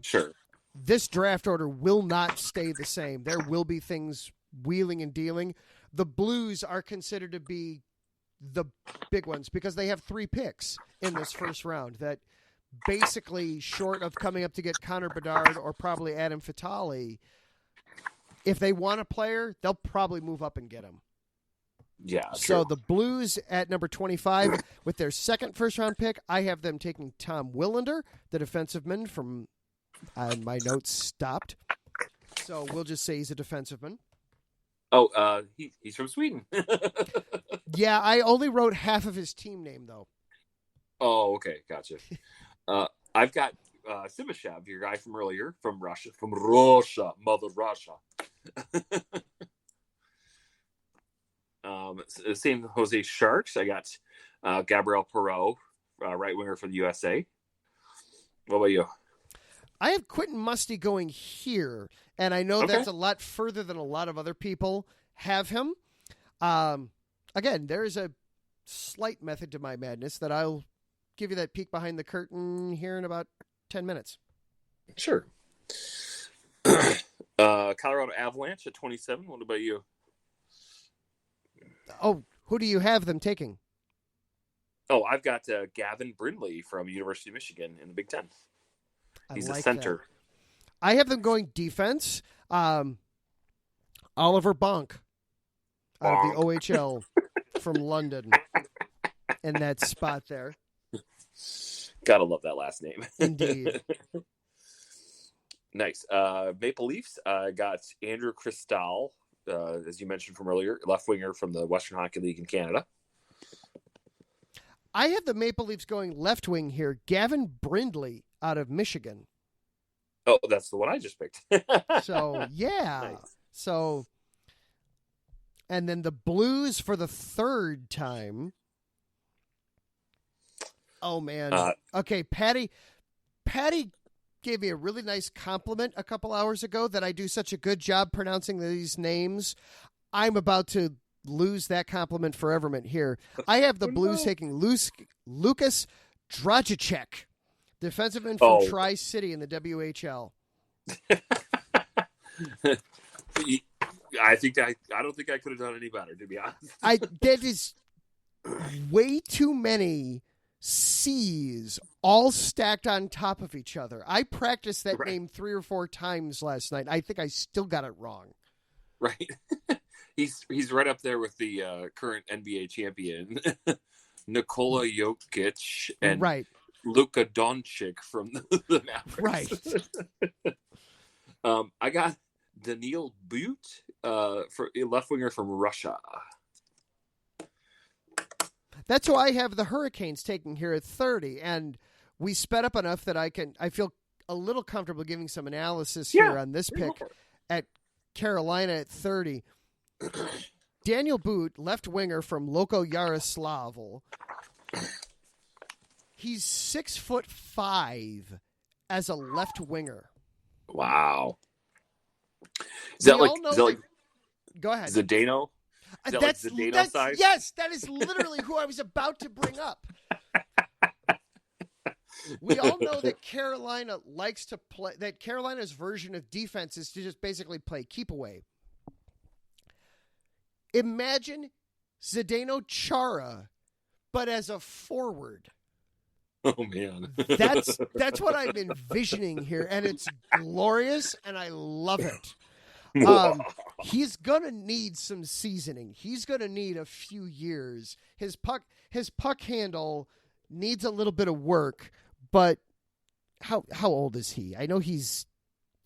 Sure. This draft order will not stay the same. There will be things wheeling and dealing. The Blues are considered to be the big ones because they have 3 picks in this first round that basically, short of coming up to get Connor Bedard or probably Adam Fatali, if they want a player, they'll probably move up and get him. Yeah. So true. the Blues at number 25 with their second first-round pick, I have them taking Tom Willander, the defensiveman from my notes stopped. So we'll just say he's a defenseman. Oh, he's from Sweden. Yeah, I only wrote half of his team name, though. Oh, okay. Gotcha. I've got Sivashev, your guy from earlier, from Russia, Mother Russia. Same Jose Sharks. I got Gabriel Perreault, right winger for the USA. What about you? I have Quentin Musty going here, and I know that's a lot further than a lot of other people have him. Again, there is a slight method to my madness that I'll give you that peek behind the curtain here in about 10 minutes. Sure. Colorado Avalanche at 27. What about you? Oh, who do you have them taking? Oh, I've got Gavin Brindley from University of Michigan in the Big Ten. He's a center. That. I have them going defense. Oliver Bonk out of the OHL from London in that spot there. Gotta love that last name. Indeed. Nice. Maple Leafs got Andrew Cristal, as you mentioned from earlier, left winger from the Western Hockey League in Canada. I have the Maple Leafs going left wing here. Gavin Brindley out of Michigan. Oh, that's the one I just picked. So, yeah. Nice. So, and then the Blues for the third time. Oh, man. Okay, Patty gave me a really nice compliment a couple hours ago that I do such a good job pronouncing these names. I'm about to lose that compliment forevermore here. I have the Blues taking Lukas Dragic, defenseman from Tri-City in the WHL. I don't think I could have done any better, to be honest. That is way too many C's all stacked on top of each other. I practiced that name 3 or 4 times last night. I think I still got it wrong. Right. He's right up there with the current NBA champion, Nikola Jokic, and Luka Doncic from the Mavericks. Right. I got Daniil But, for a left winger from Russia. That's who I have the Hurricanes taking here at 30, and we sped up enough that I feel a little comfortable giving some analysis here on this pick at Carolina at 30. Daniel But, left winger from Loko Yaroslavl. He's 6'5" as a left winger. Wow. Is that like go ahead. Zdeno? That's Zdeno size? Yes, that is literally who I was about to bring up. We all know that Carolina likes to play, that Carolina's version of defense is to just basically play keep away. Imagine Zdeno Chara, but as a forward. Oh man, That's what I'm envisioning here, and it's glorious, and I love it. He's gonna need some seasoning. He's gonna need a few years. His puck handle needs a little bit of work, but how old is he? I know he's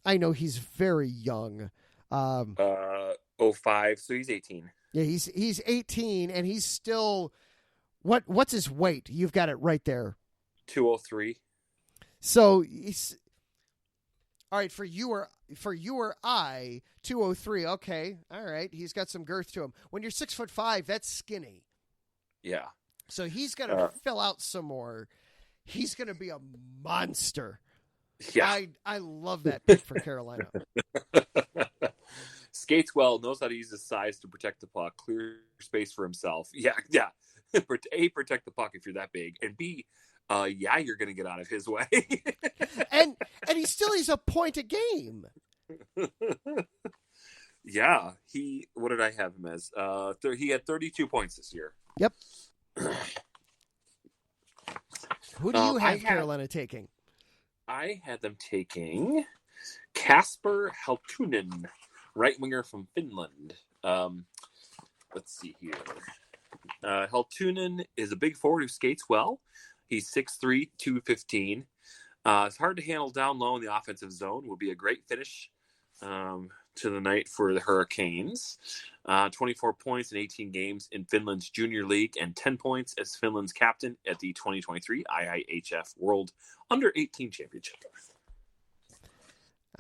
very young. 05, so he's 18. Yeah, he's 18, and he's still what's his weight? You've got it right there. 203. So he's all right for you or I. 203. Okay, all right. He's got some girth to him. When you're 6'5", that's skinny. Yeah. So he's gonna fill out some more. He's gonna be a monster. Yeah. I love that pick for Carolina. Skates well, knows how to use his size to protect the puck, clear space for himself. Yeah. A, protect the puck if you're that big, and B, you're going to get out of his way. and he's a point a game. Yeah, what did I have him as? He had 32 points this year. Yep. Who do you have Carolina taking? I had them taking Kasper Heltunen, right winger from Finland. Let's see here. Heltunen is a big forward who skates well. He's 6'3", 215. It's hard to handle down low in the offensive zone. Will be a great finish to the night for the Hurricanes. 24 points in 18 games in Finland's junior league and 10 points as Finland's captain at the 2023 IIHF World Under-18 Championship.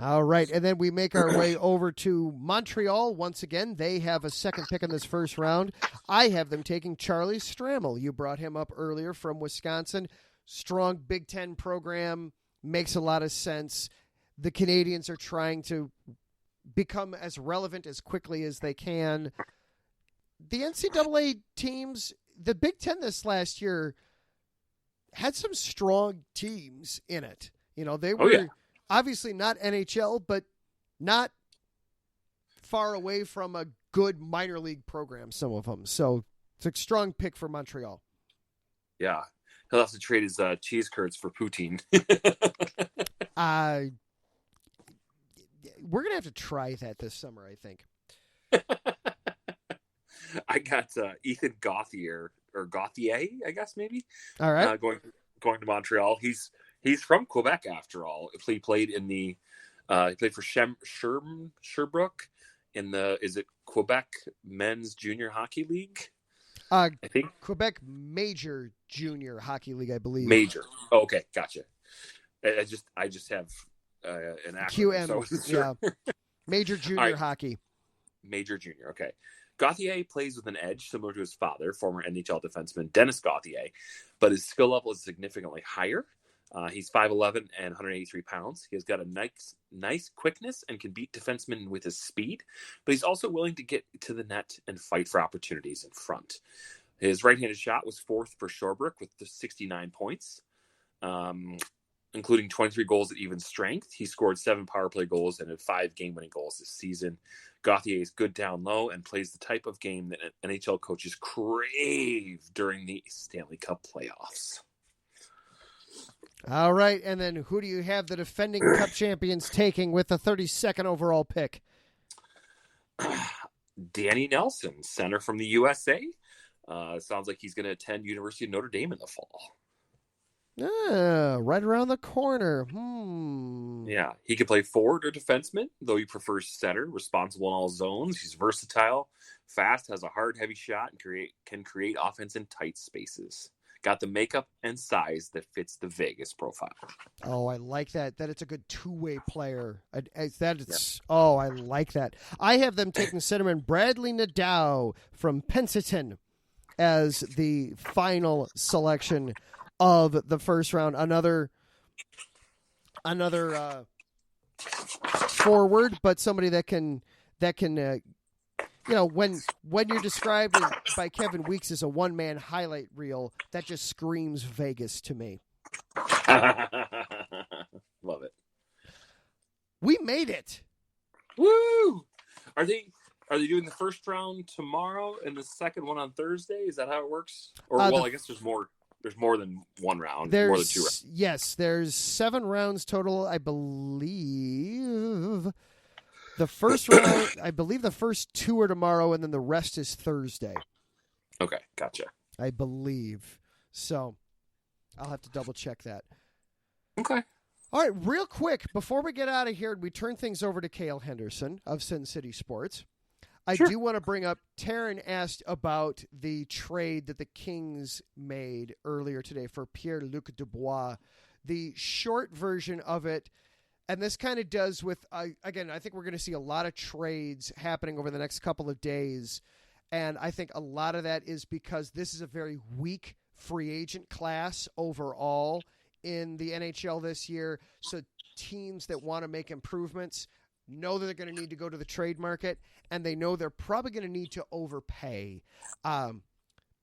All right, and then we make our way over to Montreal. Once again, they have a second pick in this first round. I have them taking Charlie Stramel. You brought him up earlier from Wisconsin. Strong Big Ten program, makes a lot of sense. The Canadians are trying to become as relevant as quickly as they can. The NCAA teams, the Big Ten this last year, had some strong teams in it. You know, they were obviously not NHL, but not far away from a good minor league program, some of them. So it's a strong pick for Montreal. Yeah. He'll have to trade his cheese curds for poutine. We're going to have to try that this summer, I think. I got Ethan Gauthier, or Gauthier, I guess, maybe. All right. Going to Montreal. He's from Quebec, after all. He played in the he played for Sherbrooke in the Quebec Men's Junior Hockey League? I think Quebec Major Junior Hockey League, I believe. Major. Oh, okay, gotcha. I just have an acronym. QM, yeah. Major Junior Hockey. Major Junior, okay. Gauthier plays with an edge similar to his father, former NHL defenseman Dennis Gauthier, but his skill level is significantly higher. He's 5'11" and 183 pounds. He has got a nice quickness and can beat defensemen with his speed, but he's also willing to get to the net and fight for opportunities in front. His right-handed shot was fourth for Sherbrooke with 69 points, including 23 goals at even strength. He scored 7 power play goals and had 5 game-winning goals this season. Gauthier is good down low and plays the type of game that NHL coaches crave during the Stanley Cup playoffs. All right, and then who do you have the defending Cup champions taking with the 32nd overall pick? Danny Nelson, center from the USA. Sounds like he's going to attend University of Notre Dame in the fall. Right around the corner. Yeah, he can play forward or defenseman, though he prefers center, responsible in all zones. He's versatile, fast, has a hard, heavy shot, and can create offense in tight spaces. Got the makeup and size that fits the Vegas profile. Oh, I like that. That it's a good two-way player. Oh, I like that. I have them taking centerman Bradley Nadeau from Pennsylton as the final selection of the first round. Another forward, but somebody that can when you're described by Kevin Weeks as a one-man highlight reel, that just screams Vegas to me. Love it. We made it. Woo! Are they are they doing the first round tomorrow and the second one on Thursday? Is that how it works? Or I guess there's more. There's more than one round. More than 2 rounds. Yes, there's 7 rounds total, I believe. The first round, I believe the first 2 are tomorrow, and then the rest is Thursday. Okay, gotcha. I believe. So I'll have to double check that. Okay. All right, real quick, before we get out of here and we turn things over to Cale Henderson of Sin City Sports, I do want to bring up, Taryn asked about the trade that the Kings made earlier today for Pierre-Luc Dubois. The short version of it, and this kind of does with, again, I think we're going to see a lot of trades happening over the next couple of days, and I think a lot of that is because this is a very weak free agent class overall in the NHL this year, so teams that want to make improvements know that they're going to need to go to the trade market, and they know they're probably going to need to overpay.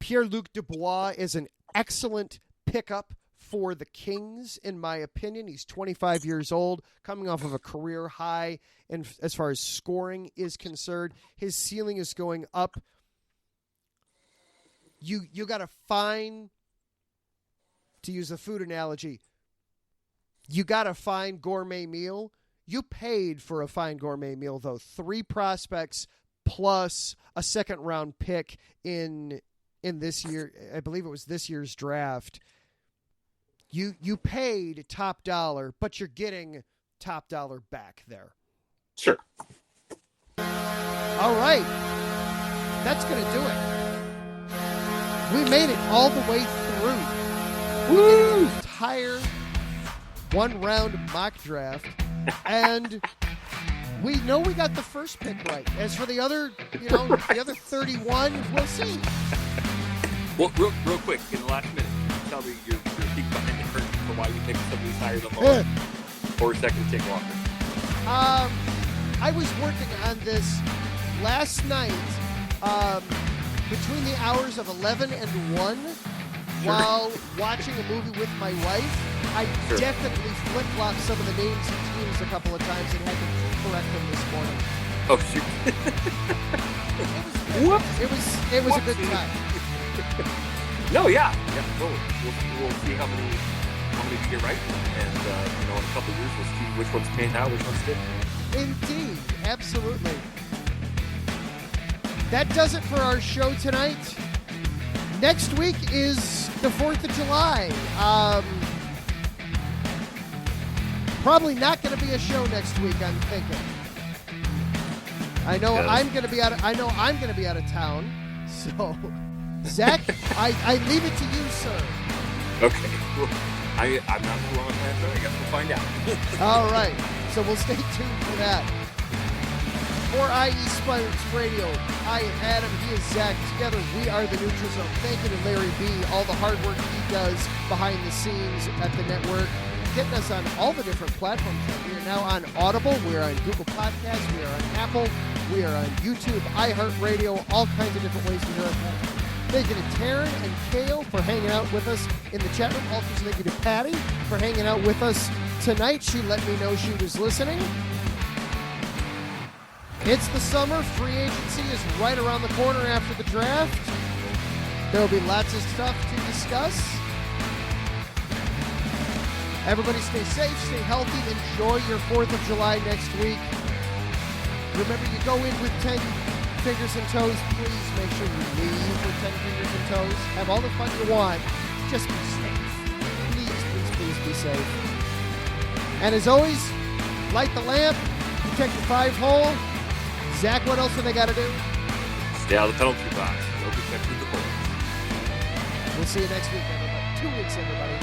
Pierre-Luc Dubois is an excellent pickup for the Kings, in my opinion. He's 25 years old, coming off of a career high, and as far as scoring is concerned, his ceiling is going up. You got to find, to use a food analogy, you got to find gourmet meal. You paid for a fine gourmet meal, though. 3 prospects plus a second-round pick in this year. I believe it was this year's draft. You paid top dollar, but you're getting top dollar back there. Sure. All right. That's going to do it. We made it all the way through. Woo! The entire one-round mock draft. And we know we got the first pick right. As for the other, the other 31, we'll see. Well, real quick, in the last minute, tell me your peek behind the curtain for why you picked some of these higher than lower. Or is that going to take longer? I was working on this last night between the hours of 11 and 1 while watching a movie with my wife. I definitely flip-flopped some of the names and teams a couple of times and had to correct them this morning. Oh, shoot. It was a good time. No, yeah, totally. We'll see how many we get right, and in a couple of years we'll see which one's paying out, which one's good. Indeed, absolutely. That does it for our show tonight. Next week is the 4th of July. Probably not going to be a show next week, I'm thinking. I know I'm going to be out of town. So, Zach, I leave it to you, sir. Okay. Well, I'm not sure on that, so I guess we'll find out. All right. So we'll stay tuned for that. For IE Sports Radio, I am Adam, he is Zach. Together, we are the Neutral Zone. Thank you to Larry B. All the hard work he does behind the scenes at the network, getting us on all the different platforms. We are now on Audible. We are on Google Podcasts. We are on Apple. We are on YouTube, iHeartRadio, all kinds of different ways to hear us. Thank you to Taryn and Cale for hanging out with us in the chat room. Also, thank you to Patty for hanging out with us tonight. She let me know she was listening. It's the summer. Free agency is right around the corner after the draft. There will be lots of stuff to discuss. Everybody stay safe, stay healthy, enjoy your 4th of July next week. Remember, you go in with 10 fingers and toes. Please make sure you leave with 10 fingers and toes. Have all the fun you want. Just be safe. Please, please, please be safe. And as always, light the lamp, protect the 5-hole. Zach, what else do they got to do? Stay out of the penalty box. No protecting the bullets. We'll see you next week, everybody. 2 weeks, everybody.